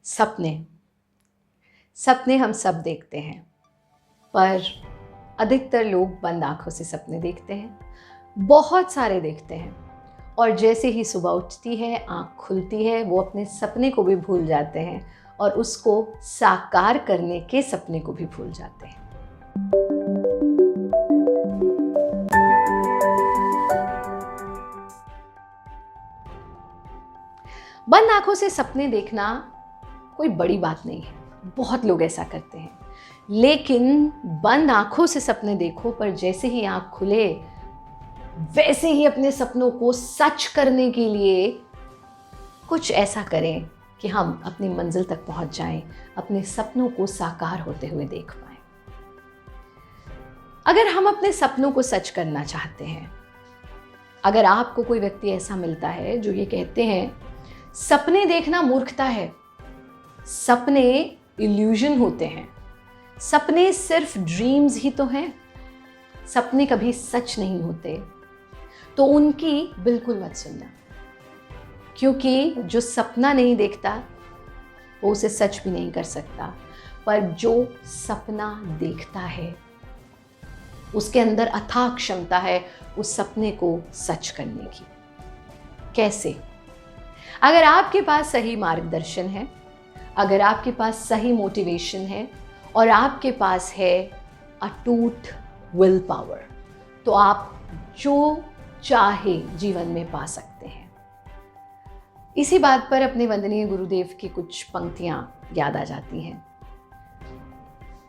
सपने सपने हम सब देखते हैं, पर अधिकतर लोग बंद आंखों से सपने देखते हैं। बहुत सारे देखते हैं और जैसे ही सुबह उठती है, आंख खुलती है, वो अपने सपने को भी भूल जाते हैं और उसको साकार करने के सपने को भी भूल जाते हैं। बंद आंखों से सपने देखना कोई बड़ी बात नहीं है, बहुत लोग ऐसा करते हैं। लेकिन बंद आंखों से सपने देखो, पर जैसे ही आंख खुले वैसे ही अपने सपनों को सच करने के लिए कुछ ऐसा करें कि हम अपनी मंजिल तक पहुंच जाएं, अपने सपनों को साकार होते हुए देख पाएं। अगर हम अपने सपनों को सच करना चाहते हैं, अगर आपको कोई व्यक्ति ऐसा मिलता है जो ये कहते हैं सपने देखना मूर्खता है, सपने इल्यूजन होते हैं, सपने सिर्फ ड्रीम्स ही तो हैं, सपने कभी सच नहीं होते, तो उनकी बिल्कुल मत सुनना। क्योंकि जो सपना नहीं देखता वो उसे सच भी नहीं कर सकता, पर जो सपना देखता है उसके अंदर अथाह क्षमता है उस सपने को सच करने की। कैसे? अगर आपके पास सही मार्गदर्शन है, अगर आपके पास सही मोटिवेशन है और आपके पास है अटूट विल पावर, तो आप जो चाहे जीवन में पा सकते हैं। इसी बात पर अपने वंदनीय गुरुदेव की कुछ पंक्तियां याद आ जाती हैं।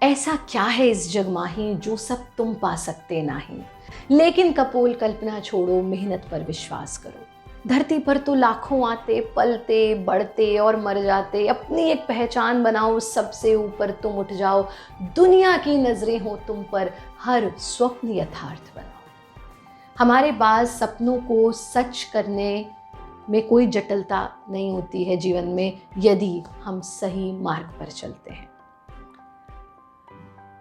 ऐसा क्या है इस जग माही जो सब तुम पा सकते नाही, लेकिन कपोल कल्पना छोड़ो, मेहनत पर विश्वास करो। धरती पर तो लाखों आते, पलते, बढ़ते और मर जाते, अपनी एक पहचान बनाओ, सबसे ऊपर तुम उठ जाओ, दुनिया की नजरें हो तुम पर, हर स्वप्न यथार्थ बनाओ। हमारे पास सपनों को सच करने में कोई जटिलता नहीं होती है जीवन में, यदि हम सही मार्ग पर चलते हैं।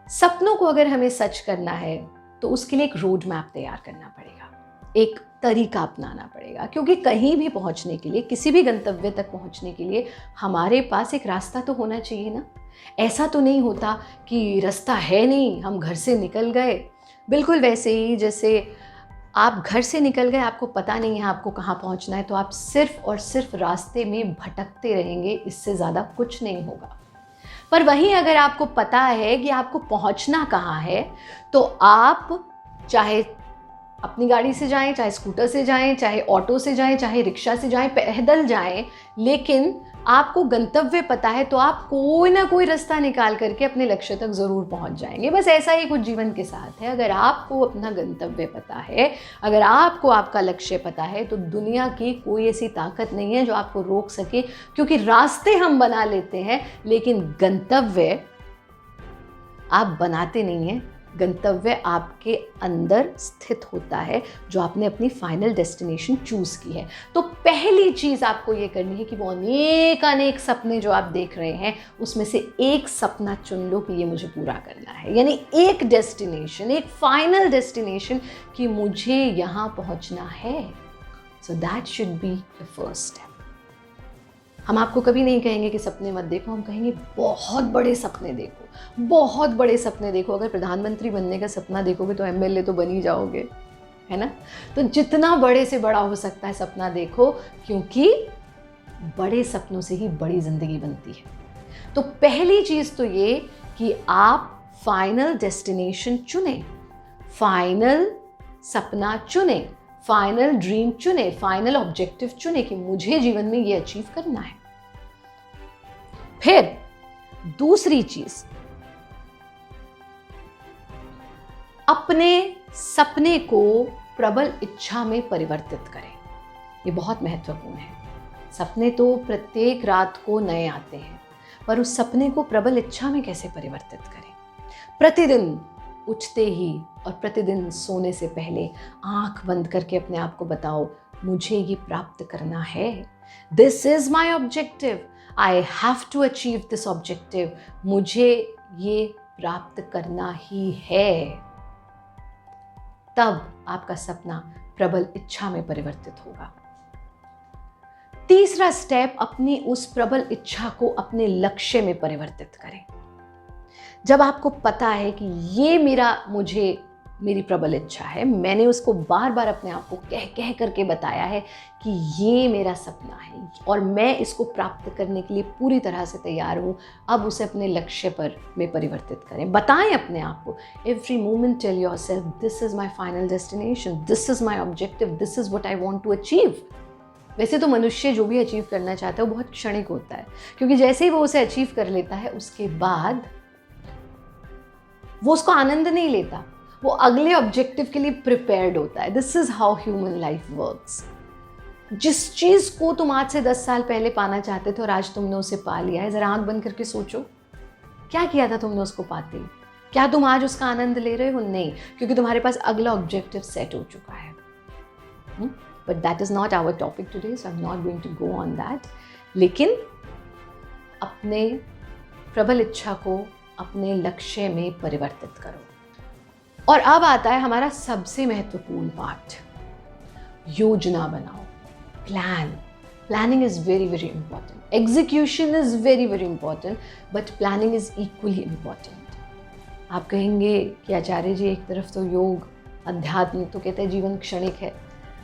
सपनों को अगर हमें सच करना है तो उसके लिए एक रोड मैप तैयार करना पड़ेगा, एक तरीका अपनाना पड़ेगा। क्योंकि कहीं भी पहुंचने के लिए, किसी भी गंतव्य तक पहुंचने के लिए हमारे पास एक रास्ता तो होना चाहिए ना। ऐसा तो नहीं होता कि रास्ता है नहीं, हम घर से निकल गए। बिल्कुल वैसे ही जैसे आप घर से निकल गए, आपको पता नहीं है आपको कहाँ पहुंचना है, तो आप सिर्फ और सिर्फ रास्ते में भटकते रहेंगे, इससे ज़्यादा कुछ नहीं होगा। पर वहीं अगर आपको पता है कि आपको पहुंचना कहाँ है, तो आप चाहे अपनी गाड़ी से जाएं, चाहे स्कूटर से जाएं, चाहे ऑटो से जाएं, चाहे रिक्शा से जाएं, पैदल जाएं, लेकिन आपको गंतव्य पता है तो आप कोई ना कोई रास्ता निकाल करके अपने लक्ष्य तक ज़रूर पहुंच जाएंगे। बस ऐसा ही कुछ जीवन के साथ है। अगर आपको अपना गंतव्य पता है, अगर आपको आपका लक्ष्य पता है, तो दुनिया की कोई ऐसी ताकत नहीं है जो आपको रोक सके। क्योंकि रास्ते हम बना लेते हैं, लेकिन गंतव्य आप बनाते नहीं हैं। गंतव्य आपके अंदर स्थित होता है, जो आपने अपनी फाइनल डेस्टिनेशन चूज की है। तो पहली चीज आपको ये करनी है कि वो अनेक सपने जो आप देख रहे हैं, उसमें से एक सपना चुन लो कि ये मुझे पूरा करना है। यानी एक डेस्टिनेशन, एक फाइनल डेस्टिनेशन कि मुझे यहाँ पहुँचना है। So that should be the first step. हम आपको कभी नहीं कहेंगे कि सपने मत देखो, हम कहेंगे बहुत बड़े सपने देखो, बहुत बड़े सपने देखो। अगर प्रधानमंत्री बनने का सपना देखोगे तो एमएलए तो बन ही जाओगे, है ना। तो जितना बड़े से बड़ा हो सकता है सपना देखो, क्योंकि बड़े सपनों से ही बड़ी जिंदगी बनती है। तो पहली चीज तो ये कि आप फाइनल डेस्टिनेशन चुने, फाइनल सपना चुने, फाइनल ड्रीम चुने, फाइनल ऑब्जेक्टिव चुने कि मुझे जीवन में ये अचीव करना है। फिर दूसरी चीज, अपने सपने को प्रबल इच्छा में परिवर्तित करें। ये बहुत महत्वपूर्ण है। सपने तो प्रत्येक रात को नए आते हैं, पर उस सपने को प्रबल इच्छा में कैसे परिवर्तित करें। प्रतिदिन उठते ही और प्रतिदिन सोने से पहले आंख बंद करके अपने आप को बताओ, मुझे ये प्राप्त करना है। This is my objective, I have to achieve this objective. मुझे ये प्राप्त करना ही है। तब आपका सपना प्रबल इच्छा में परिवर्तित होगा। तीसरा स्टेप, अपनी उस प्रबल इच्छा को अपने लक्ष्य में परिवर्तित करें। जब आपको पता है कि ये मेरी प्रबल इच्छा है, मैंने उसको बार बार अपने आप को कह कह करके बताया है कि ये मेरा सपना है और मैं इसको प्राप्त करने के लिए पूरी तरह से तैयार हूँ, अब उसे अपने लक्ष्य में परिवर्तित करें। बताएं अपने आप को, every moment tell yourself, this is my final destination, this is my objective, this is what I want to achieve. वैसे तो मनुष्य जो भी अचीव करना चाहता है वो बहुत क्षणिक होता है, क्योंकि जैसे ही वो उसे अचीव कर लेता है उसके बाद वो उसको आनंद नहीं लेता, वो अगले ऑब्जेक्टिव के लिए प्रिपेयर्ड होता है। This is how human life works. जिस चीज को तुम आज से 10 साल पहले पाना चाहते थे और आज तुमने उसे पा लिया है, जरा आंख बंद करके सोचो, क्या किया था तुमने उसको पाते? क्या तुम आज उसका आनंद ले रहे हो? नहीं, क्योंकि तुम्हारे पास अगला ऑब्जेक्टिव सेट हो चुका है। But that is not our topic today, so I am not going to go on that. लेकिन अपने प्रबल इच्छा को अपने लक्ष्य में परिवर्तित करो। और अब आता है हमारा सबसे महत्वपूर्ण पार्ट, योजना बनाओ, planning is very very important, execution is very very important, but planning is equally important. आप कहेंगे कि आचार्य जी, एक तरफ तो योग, अध्यात्म तो कहते हैं जीवन क्षणिक है।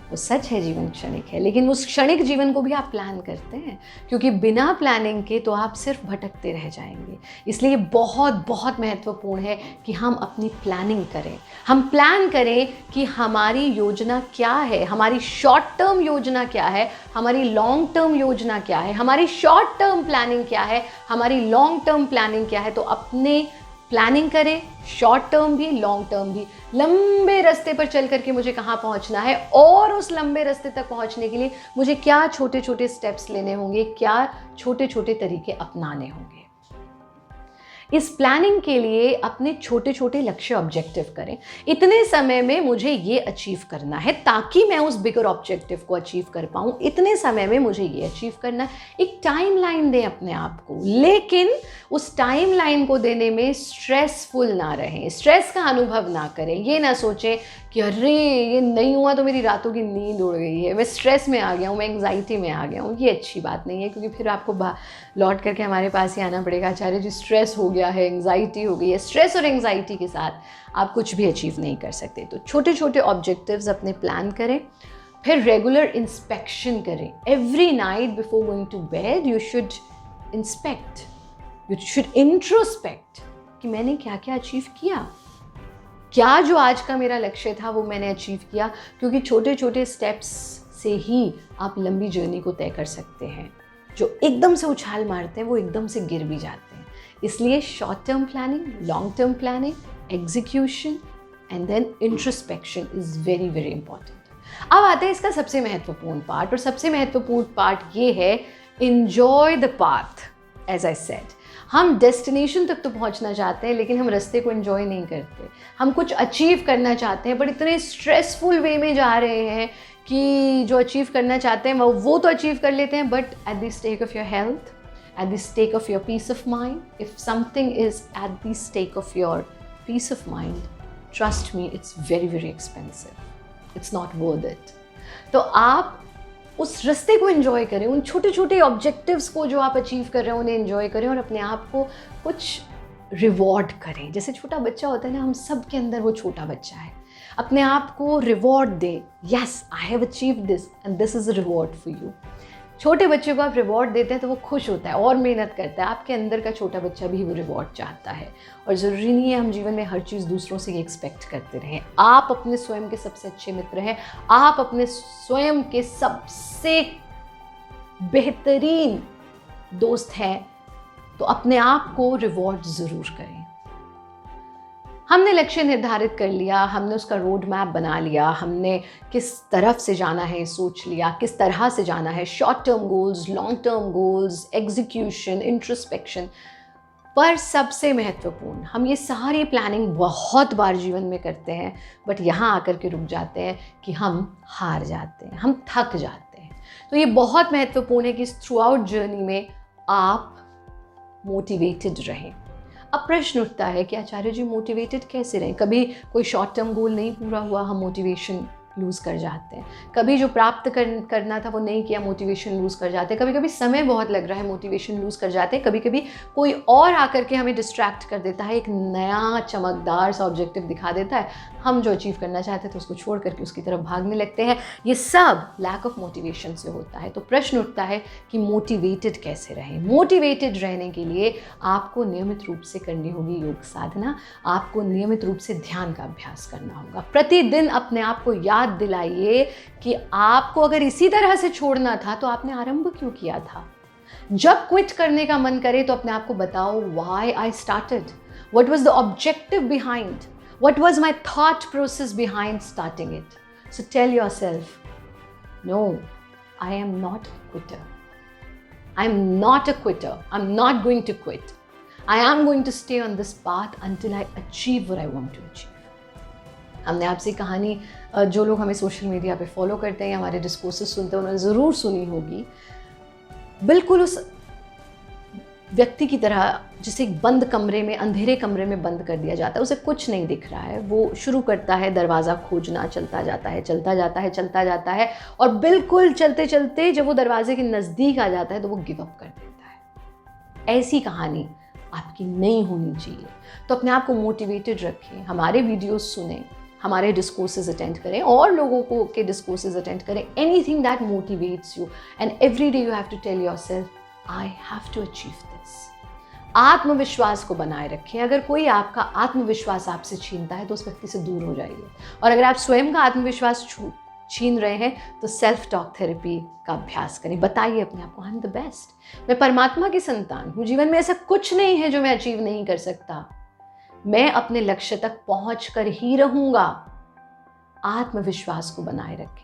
वो सच है, जीवन क्षणिक है, लेकिन उस क्षणिक जीवन को भी आप प्लान करते हैं, क्योंकि बिना प्लानिंग के तो आप सिर्फ भटकते रह जाएंगे। इसलिए बहुत बहुत महत्वपूर्ण है कि हम अपनी प्लानिंग करें। हम प्लान करें कि हमारी योजना क्या है, हमारी शॉर्ट टर्म योजना क्या है, हमारी लॉन्ग टर्म योजना क्या है, हमारी शॉर्ट टर्म प्लानिंग क्या है, हमारी लॉन्ग टर्म प्लानिंग क्या है। तो अपने प्लानिंग करें, शॉर्ट टर्म भी, लॉन्ग टर्म भी। लंबे रास्ते पर चल करके मुझे कहाँ पहुँचना है और उस लंबे रास्ते तक पहुँचने के लिए मुझे क्या छोटे छोटे स्टेप्स लेने होंगे, क्या छोटे छोटे तरीके अपनाने होंगे। इस प्लानिंग के लिए अपने छोटे छोटे लक्ष्य ऑब्जेक्टिव करें। इतने समय में मुझे ये अचीव करना है ताकि मैं उस बिगर ऑब्जेक्टिव को अचीव कर पाऊँ, इतने समय में मुझे ये अचीव करना है। एक टाइम लाइन दें अपने आप को, लेकिन उस टाइम लाइन को देने में स्ट्रेसफुल ना रहें, स्ट्रेस का अनुभव ना करें। ये ना सोचें कि अरे ये नहीं हुआ तो मेरी रातों की नींद उड़ गई है, मैं स्ट्रेस में आ गया हूँ, मैं एंग्जाइटी में आ गया हूँ। ये अच्छी बात नहीं है, क्योंकि फिर आपको लौट करके हमारे पास ही आना पड़ेगा, आचार्य जी स्ट्रेस हो गया है, एंग्जाइटी हो गई है। स्ट्रेस और एंग्जाइटी के साथ आप कुछ भी अचीव नहीं कर सकते। तो छोटे छोटे ऑब्जेक्टिव्स अपने प्लान करें, फिर रेगुलर इंस्पेक्शन करें। Every night before going to bed you should inspect, you should introspect कि मैंने क्या क्या अचीव किया, क्या जो आज का मेरा लक्ष्य था वो मैंने अचीव किया। क्योंकि छोटे छोटे स्टेप्स से ही आप लंबी जर्नी को तय कर सकते हैं। जो एकदम से उछाल मारते हैं वो एकदम से गिर भी जाते हैं। इसलिए short term planning, long term planning, execution and then introspection is very very important. अब आते हैं इसका सबसे महत्वपूर्ण पार्ट, और सबसे महत्वपूर्ण पार्ट ये है, enjoy the path. As I said, हम डेस्टिनेशन तक तो पहुंचना चाहते हैं, लेकिन हम रास्ते को एंजॉय नहीं करते। हम कुछ अचीव करना चाहते हैं, पर इतने स्ट्रेसफुल वे में जा रहे हैं कि जो अचीव करना चाहते हैं वो तो अचीव कर लेते हैं, but at the stake of your health, at the stake of your peace of mind. If something is at the stake of your peace of mind, trust me, it's very very expensive. It's not worth it. तो आप उस रास्ते को enjoy करें, उन छोटे छोटे objectives को जो आप अचीव कर रहे हैं उन्हें एंजॉय करें, और अपने आप को कुछ रिवॉर्ड करें। जैसे छोटा बच्चा होता है ना, हम सब के अंदर वो छोटा बच्चा है। अपने आप को रिवॉर्ड दें, yes I have achieved this and this is a reward for you. छोटे बच्चे को आप रिवॉर्ड देते हैं तो वो खुश होता है और मेहनत करता है। आपके अंदर का छोटा बच्चा भी वो रिवॉर्ड चाहता है। और ज़रूरी नहीं है हम जीवन में हर चीज़ दूसरों से एक्सपेक्ट करते रहें। आप अपने स्वयं के सबसे अच्छे मित्र हैं, आप अपने स्वयं के सबसे बेहतरीन दोस्त हैं, तो अपने आप को रिवॉर्ड ज़रूर करें। हमने लक्ष्य निर्धारित कर लिया, हमने उसका रोड मैप बना लिया, हमने किस तरफ से जाना है सोच लिया, किस तरह से जाना है, short term goals, long term goals, execution, introspection. पर सबसे महत्वपूर्ण, हम ये सारी प्लानिंग बहुत बार जीवन में करते हैं, बट यहाँ आकर के रुक जाते हैं कि हम हार जाते हैं, हम थक जाते हैं। तो ये बहुत महत्वपूर्ण है कि थ्रू आउट जर्नी में आप मोटिवेटेड रहें। अब प्रश्न उठता है कि आचार्य जी मोटिवेटेड कैसे रहें? कभी कोई शॉर्ट टर्म गोल नहीं पूरा हुआ, हम मोटिवेशन लूज़ कर जाते हैं, कभी जो प्राप्त करना था वो नहीं किया, मोटिवेशन लूज़ कर जाते हैं, कभी कभी समय बहुत लग रहा है, मोटिवेशन लूज़ कर जाते हैं, कभी कभी कोई और आकर के हमें डिस्ट्रैक्ट कर देता है, एक नया चमकदार सा ऑब्जेक्टिव दिखा देता है, हम जो अचीव करना चाहते थे तो उसको छोड़ करके उसकी तरफ भागने लगते हैं। ये सब लैक ऑफ मोटिवेशन से होता है। तो प्रश्न उठता है कि मोटिवेटेड कैसे रहें। मोटिवेटेड रहने के लिए आपको नियमित रूप से करनी होगी योग साधना, आपको नियमित रूप से ध्यान का अभ्यास करना होगा। प्रतिदिन अपने आप को याद दिलाइए कि आपको अगर इसी तरह से छोड़ना था तो आपने आरंभ क्यों किया था। जब क्विट करने का मन करे तो अपने आप को बताओ, why I started, what was the objective behind, what was my thought process behind starting it. So tell yourself, no, I am not a quitter. I'm not a quitter. I'm not going to quit. I am going to stay on this path until I achieve what I want to achieve. हमने आपसे कहानी, जो लोग हमें social media पे follow करते हैं या हमारे डिस्कोर्सेस सुनते हैं उन्होंने ज़रूर सुनी होगी। बिल्कुल उस व्यक्ति की तरह जिसे एक बंद कमरे में, अंधेरे कमरे में बंद कर दिया जाता है, उसे कुछ नहीं दिख रहा है, वो शुरू करता है दरवाज़ा खोजना, चलता जाता है, चलता जाता है, चलता जाता है, और बिल्कुल चलते चलते जब वो दरवाजे के नज़दीक आ जाता है तो वो गिव अप कर देता है। ऐसी कहानी आपकी नहीं होनी चाहिए। तो अपने आप को मोटिवेटेड रखें, हमारे वीडियोस सुनें, हमारे डिस्कोर्सेज अटेंड करें और लोगों को के डिस्कोर्सेज अटेंड करें। Anything that motivates you and every day you have to tell yourself, I have to achieve this. आत्मविश्वास को बनाए रखें। अगर कोई आपका आत्मविश्वास आपसे छीनता है तो उस व्यक्ति से दूर हो जाइए, और अगर आप स्वयं का आत्मविश्वास छीन रहे हैं तो सेल्फ टॉक थेरेपी का अभ्यास करें। बताइए अपने आप को, आई एम द बेस्ट, मैं परमात्मा की संतान हूँ, जीवन में ऐसा कुछ नहीं है जो मैं अचीव नहीं कर सकता, मैं अपने लक्ष्य तक पहुँच कर ही रहूँगा। आत्मविश्वास को बनाए रखें।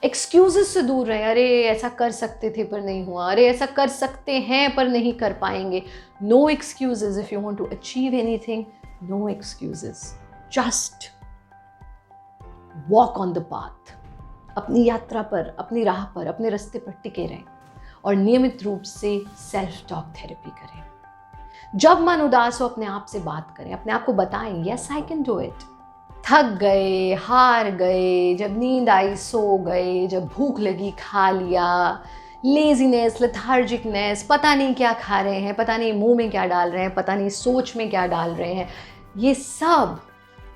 एक्सक्यूजेस से दूर रहें, अरे ऐसा कर सकते थे पर नहीं हुआ, अरे ऐसा कर सकते हैं पर नहीं कर पाएंगे। No excuses if you want to achieve anything, no excuses, just walk on the path. अपनी यात्रा पर, अपनी राह पर, अपने रास्ते पर टिके रहें और नियमित रूप से सेल्फ टॉक थेरेपी करें। जब मन उदास हो अपने आप से बात करें, अपने आप को बताएं, yes I can do it. थक गए, हार गए, जब नींद आई सो गए, जब भूख लगी खा लिया, लेजीनेस, लेथार्जिकनेस, पता नहीं क्या खा रहे हैं, पता नहीं मुंह में क्या डाल रहे हैं, पता नहीं सोच में क्या डाल रहे हैं, ये सब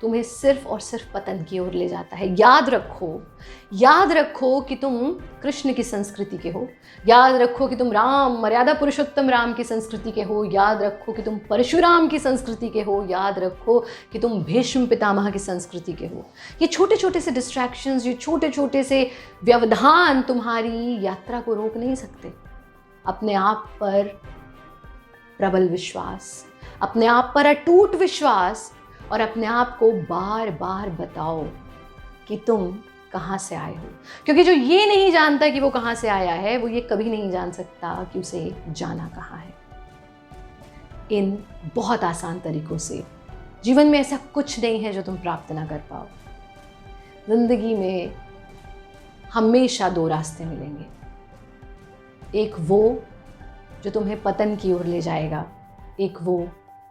तुम्हें सिर्फ और सिर्फ पतन की ओर ले जाता है। याद रखो कि तुम कृष्ण की संस्कृति के हो, याद रखो कि तुम राम, मर्यादा पुरुषोत्तम राम की संस्कृति के हो, याद रखो कि तुम परशुराम की संस्कृति के हो, याद रखो कि तुम भीष्म पितामह की संस्कृति के हो। ये छोटे छोटे से डिस्ट्रैक्शंस, ये छोटे छोटे से व्यवधान तुम्हारी यात्रा को रोक नहीं सकते। अपने आप पर प्रबल विश्वास, अपने आप पर अटूट विश्वास, और अपने आप को बार बार बताओ कि तुम कहाँ से आए हो, क्योंकि जो ये नहीं जानता कि वो कहाँ से आया है, वो ये कभी नहीं जान सकता कि उसे जाना कहाँ है। इन बहुत आसान तरीकों से जीवन में ऐसा कुछ नहीं है जो तुम प्राप्त ना कर पाओ। जिंदगी में हमेशा दो रास्ते मिलेंगे, एक वो जो तुम्हें पतन की ओर ले जाएगा, एक वो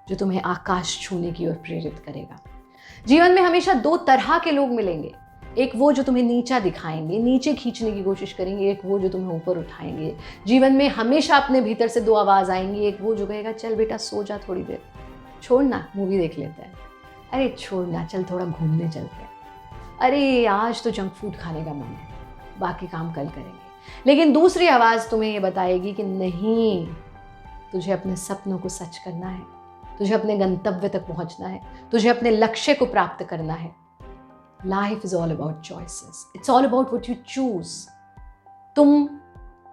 जो तुम्हें आकाश छूने की ओर प्रेरित करेगा। जीवन में हमेशा दो तरह के लोग मिलेंगे, एक वो जो तुम्हें नीचा दिखाएंगे, नीचे खींचने की कोशिश करेंगे, एक वो जो तुम्हें ऊपर उठाएंगे। जीवन में हमेशा अपने भीतर से दो आवाज़ आएंगी, एक वो जो कहेगा चल बेटा सो जा थोड़ी देर, छोड़ना मूवी देख लेते हैं, अरे छोड़ना चल थोड़ा घूमने चलते हैं, अरे आज तो जंक फूड खाने का मन है, बाकी काम कल करेंगे। लेकिन दूसरी आवाज़ तुम्हें ये बताएगी कि नहीं, तुझे अपने सपनों को सच करना है, तुझे अपने गंतव्य तक पहुंचना है, तुझे अपने लक्ष्य को प्राप्त करना है। Life is all about choices, it's all about what you choose. तुम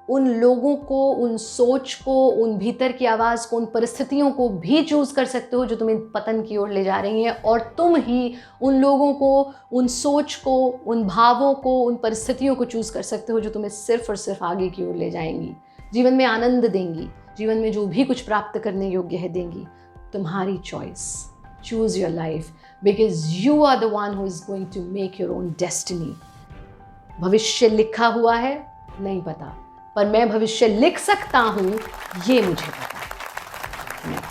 उन लोगों को, उन सोच को, उन भीतर की आवाज़ को, उन परिस्थितियों को भी चूज कर सकते हो जो तुम्हें पतन की ओर ले जा रही हैं, और तुम ही उन लोगों को, उन सोच को, उन भावों को, उन परिस्थितियों को चूज कर सकते हो जो तुम्हें सिर्फ और सिर्फ आगे की ओर ले जाएंगी, जीवन में आनंद देंगी, जीवन में जो भी कुछ प्राप्त करने योग्य है देंगी। तुम्हारी choice, choose your life, because you are the one who is going to make your own destiny. भविष्य लिखा हुआ है नहीं पता, पर मैं भविष्य लिख सकता हूं ये मुझे पता है।